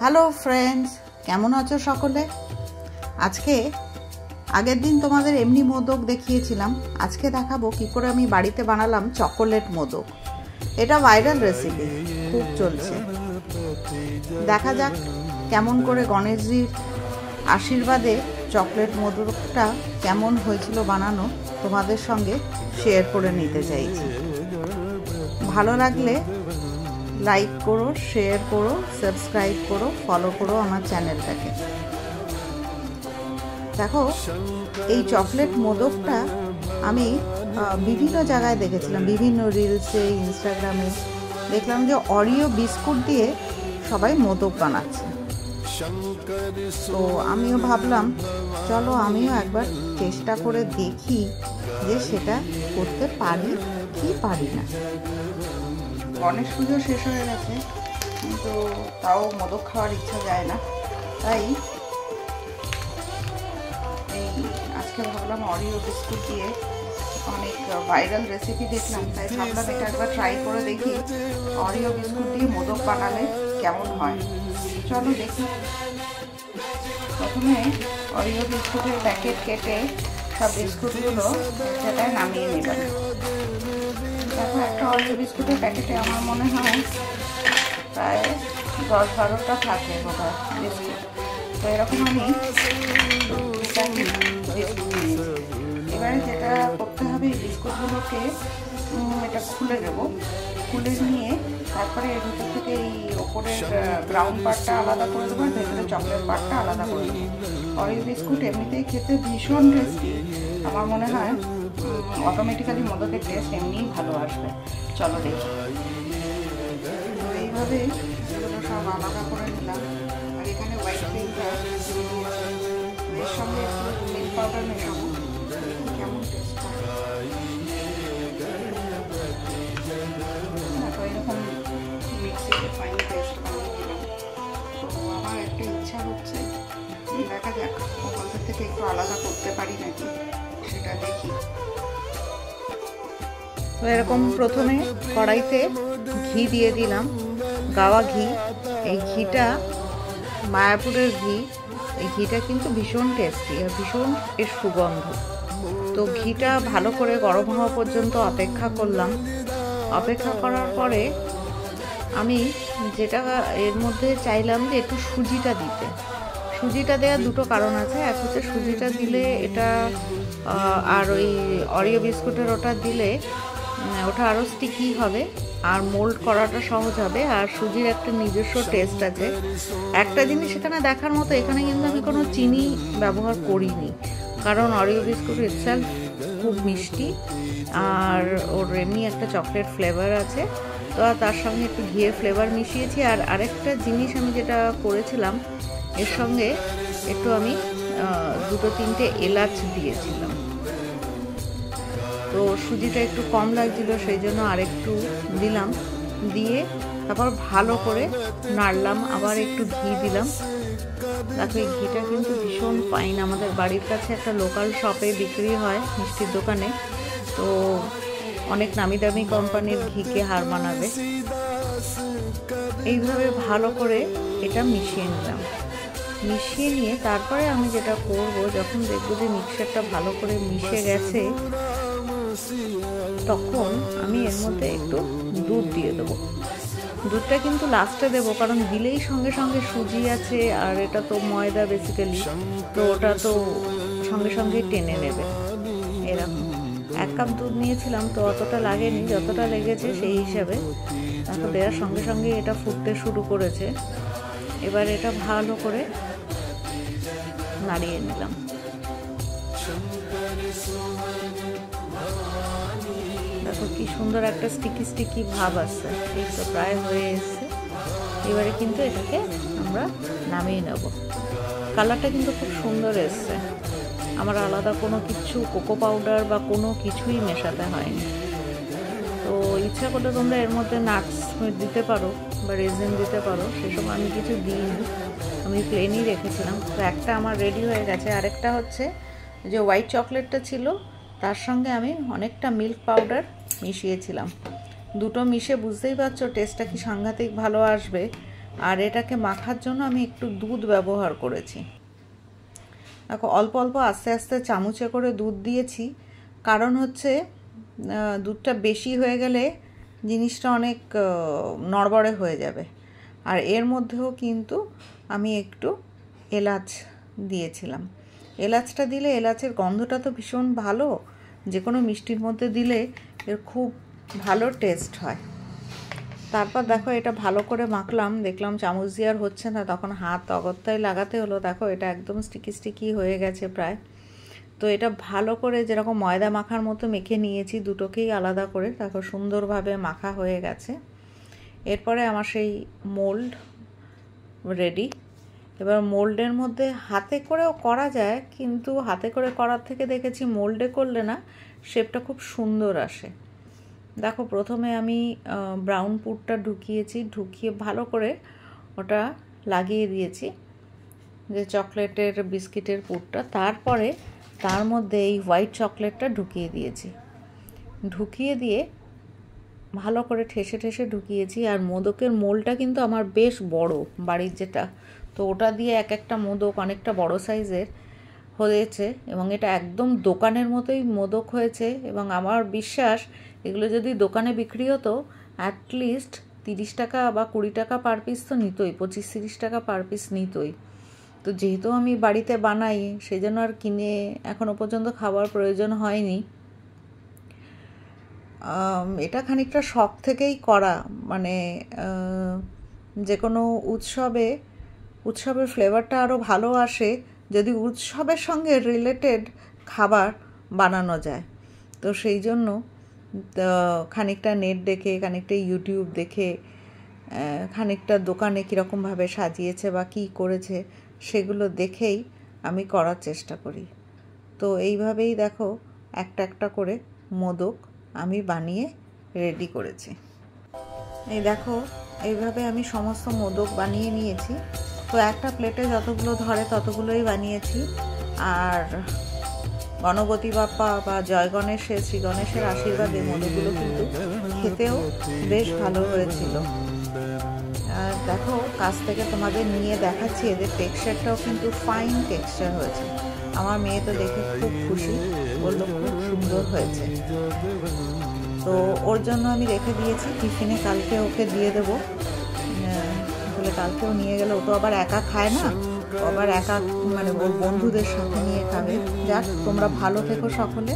Hello friends, কেমন আছো সকলে? আজকে আগের দিন তোমাদের এমনি মোদক দেখিয়েছিলাম, আজকে দেখাবো কি করে আমি বাড়িতে বানালাম চকোলেট মোদক। এটা ভাইরাল রেসিপি, খুব চলছে। দেখা যাক কেমন করে গণেশজির আশীর্বাদে চকলেট মোদকটা কেমন হয়েছিল বানানো, তোমাদের সঙ্গে শেয়ার করে নিতে চাইছি। ভালো লাগলে লাইক করো, শেয়ার করো, সাবস্ক্রাইব করো, ফলো করো আমার চ্যানেলটাকে। দেখো, এই চকলেট মোদকটা আমি বিভিন্ন জায়গায় দেখেছিলাম, বিভিন্ন রিলসে, ইনস্টাগ্রামে দেখলাম যে অরিও বিস্কুট দিয়ে সবাই মোদক বানাচ্ছে। তো আমিও ভাবলাম চলো আমিও একবার চেষ্টা করে দেখি যে সেটা করতে পারি কি পারি না। গণেশ পুজো শেষ হয়ে গেছে, কিন্তু তাও মোদক খাওয়ার ইচ্ছা যায় না, তাই এই আজকে ভাবলাম অরিও বিস্কুট দিয়ে অনেক ভাইরাল রেসিপি দেখলাম, তাই ভাবলাম এটা একবার ট্রাই করে দেখি অরিও বিস্কুট দিয়ে মোদক বানালে কেমন হয়। চলো দেখি। প্রথমে অরিও বিস্কুটের প্যাকেট কেটে সব বিস্কুটগুলো সেটায় নামিয়ে নেবেন। দেখো, একটা অরিও বিস্কুটের প্যাকেটে আমার মনে হয় প্রায় 10-12টা থাকে বোধহয় বিস্কুট। তো এরকম আমি বিস্কুট নিয়েছি। এবারে যেটা করতে হবে, এই বিস্কুটগুলোকে এটা খুলে দেব। খুলে নিয়ে তারপরে এর ভিতর থেকে এই ওপরের ব্রাউন পার্টটা আলাদা করে দেবো, আর ভেতরে চকলেট পার্টটা আলাদা করে দেবো। অরিও বিস্কুট এমনিতেই খেতে ভীষণ টেস্টি, আমার মনে হয় অটোমেটিক্যালি মোদকের টেস্ট এমনিই ভালো আসবে। চলো দেখি। তো এইভাবে এগুলো সব আলাদা করে নিলাম। আর এখানে হোয়াইট ক্রিমটা এর সঙ্গে একটু মিল্ক পাউডার মেশাবো, কেমন টেস্ট হয়। তো এরকম মিক্সিতে ফাইন পেস্ট বানিয়ে দিলাম। তো আমার একটা ইচ্ছা হচ্ছে, দেখা যাক ওখান থেকে একটু আলাদা করতে পারি নাকি, সেটা দেখি। তো এরকম প্রথমে কড়াইতে ঘি দিয়ে দিলাম, গাওয়া ঘি। এই ঘিটা মায়াপুরের ঘি, এই ঘিটা কিন্তু ভীষণ টেস্টি আর ভীষণ এর সুগন্ধ। তো ঘিটা ভালো করে গরম হওয়া পর্যন্ত অপেক্ষা করলাম। অপেক্ষা করার পরে আমি যেটা এর মধ্যে চাইলাম যে একটু সুজিটা দিতে। সুজিটা দেওয়ার দুটো কারণ আছে। এক হচ্ছে সুজিটা দিলে এটা আর ওই অরিও বিস্কুটের ওটা দিলে ওটা আরও স্টিকি হবে আর মোল্ড করাটা সহজ হবে, আর সুজির একটা নিজস্ব টেস্ট আছে। একটা জিনিস এখানে দেখার মতো, এখানে কিন্তু আমি কোনো চিনি ব্যবহার করিনি, কারণ অরিও বিস্কুট ইটসেলফ খুব মিষ্টি আর ওর এমনি একটা চকলেট ফ্লেভার আছে। তো তার সঙ্গে একটু ঘিয়ের ফ্লেভার মিশিয়েছি। আর আরেকটা জিনিস আমি যেটা করেছিলাম, এর সঙ্গে একটু আমি 2-3টে এলাচ দিয়েছিলাম। তো সুজিটা একটু কম লাগছিল, সেই জন্য আরেকটু দিলাম। দিয়ে তারপর ভালো করে নাড়লাম, আবার একটু ঘি দিলাম। দেখো, এই ঘিটা কিন্তু ভীষণ ফাইন। আমাদের বাড়ির কাছে একটা লোকাল শপে বিক্রি হয়, মিষ্টির দোকানে। তো অনেক নামি দামি কোম্পানির ঘিকে হার মানাবে। এইভাবে ভালো করে এটা মিশিয়ে নিলাম। মিশিয়ে নিয়ে তারপরে আমি যেটা করব, যখন দেখবো যে মিক্সচারটা ভালো করে মিশে গেছে, তখন আমি এর মধ্যে একটু দুধ দিয়ে দেবো। দুধটা কিন্তু লাস্টে দেবো, কারণ দিলেই সঙ্গে সঙ্গে সুজি আছে আর এটা তো ময়দা বেসিক্যালি, তো ওটা তো সঙ্গে সঙ্গে টেনে নেবে। এরকম 1 কাপ দুধ নিয়েছিলাম, তো অতটা লাগেনি, যতটা লেগেছে সেই হিসাবে। তারপর দেওয়ার সঙ্গে সঙ্গে এটা ফুটতে শুরু করেছে। এবার এটা ভালো করে নাড়িয়ে নিলাম। দেখো কি সুন্দর একটা স্টিকি স্টিকি ভাব আসছে, এই তো প্রায় হয়ে এসছে। এবারে কিন্তু এটাকে আমরা নামিয়ে নেব। কালারটা কিন্তু খুব সুন্দর এসছে। আমার আলাদা কোনো কিছু কোকো পাউডার বা কোনো কিছুই মেশাতে হয়নি। তো ইচ্ছা করলে তোমরা এর মধ্যে নাটস দিতে পারো বা রেজিন দিতে পারো, সেসব আমি কিছু দিইনি, আমি প্লেনই রেখেছিলাম। তো একটা আমার রেডি হয়ে গেছে। আরেকটা হচ্ছে যে হোয়াইট চকলেটটা ছিল, তার সঙ্গে আমি অনেকটা মিল্ক পাউডার মিশিয়েছিলাম। দুটো মিশে বুঝতেই পারছো টেস্টটা কি সাংঘাতিক ভালো আসবে। আর এটাকে মাখার জন্য আমি একটু দুধ ব্যবহার করেছি। দেখো অল্প অল্প আস্তে আস্তে চামচে করে দুধ দিয়েছি, কারণ হচ্ছে দুধটা বেশি হয়ে গেলে জিনিসটা অনেক নড়বড়ে হয়ে যাবে। আর এর মধ্যেও কিন্তু আমি একটু এলাচ দিয়েছিলাম। এলাচটা দিলে এলাচের গন্ধটা তো ভীষণ ভালো, যে কোনো মিষ্টির মধ্যে দিলে এর খুব ভালো টেস্ট হয়। তারপর দেখো এটা ভালো করে মাখলাম, দেখলাম চামচ দিয়ে আর হচ্ছে না, তখন হাত অগত্যায় লাগাতে হলো। দেখো এটা একদম স্টিকি স্টিকি হয়ে গেছে প্রায়। তো এটা ভালো করে যেরকম ময়দা মাখার মতো মেখে নিয়েছি, দুটোকেই আলাদা করে। দেখো সুন্দরভাবে মাখা হয়ে গেছে। এরপরে আমার সেই মোল্ড রেডি। এবার মোল্ডের মধ্যে হাতে করেও করা যায়, কিন্তু হাতে করে করার থেকে দেখেছি মোল্ডে করলে না শেপটা খুব সুন্দর আসে। দেখো প্রথমে আমি ব্রাউন পুরটা ঢুকিয়ে ভালো করে ওটা লাগিয়ে দিয়েছি, যে চকলেটের বিস্কিটের পুরটা। তারপরে তার মধ্যে এই হোয়াইট চকলেটটা ঢুকিয়ে দিয়ে ভালো করে ঠেসে ঠেসে ঢুকিয়েছি। আর মোদকের মোলটা কিন্তু আমার বেশ বড়, বাড়ির যেটা, তো ওটা দিয়ে এক একটা মোদক অনেকটা বড় সাইজের হয়েছে, এবং এটা একদম দোকানের মতোই মোদক হয়েছে। এবং আমার বিশ্বাস এগুলো যদি দোকানে বিক্রি হতো অ্যাটলিস্ট 30 টাকা বা 20 টাকা পার পিস তো নিতই, 25-30 টাকা পার পিস নিতই। তো যেহেতু আমি বাড়িতে বানাই, সেই জন্য আর কিনে এখনও পর্যন্ত খাবার প্রয়োজন হয়নি। এটা খানিকটা শখ থেকেই করা, মানে যে কোনো উৎসবের ফ্লেভারটা আরও ভালো আসে যদি উৎসবের সঙ্গে রিলেটেড খাবার বানানো যায়। তো সেই জন্য খানিকটা নেট দেখে, খানিকটা ইউটিউব দেখে, খানিকটা দোকানে কীরকমভাবে সাজিয়েছে বা কী করেছে সেগুলো দেখেই আমি করার চেষ্টা করি। তো এইভাবেই দেখো একটা একটা করে মোদক আমি বানিয়ে রেডি করেছি। এই দেখো এইভাবে আমি সমস্ত মোদক বানিয়ে নিয়েছি। তো একটা প্লেটে যতগুলো ধরে ততগুলোই বানিয়েছি। আর গণপতি বাপ্পা বা জয় গণেশের, শ্রী গণেশের আশীর্বাদে মোদকগুলো কিন্তু খেতেও বেশ ভালো হয়েছিল। আর দেখো কাছ থেকে তোমাদের নিয়ে দেখাচ্ছি, এদের টেক্সচারটাও কিন্তু ফাইন টেক্সচার হয়েছে। আমার মেয়ে তো দেখে খুব খুশি, বললো খুব সুন্দর হয়েছে। তো ওর জন্য আমি রেখে দিয়েছি টিফিনে, কালকে ওকে দিয়ে দেবো। বলে কালকেও নিয়ে গেলে ও তো আবার একা খায় না, আবার একা মানে ওর বন্ধুদের সাথে নিয়ে খাবে। যাক, তোমরা ভালো থেকো সকলে।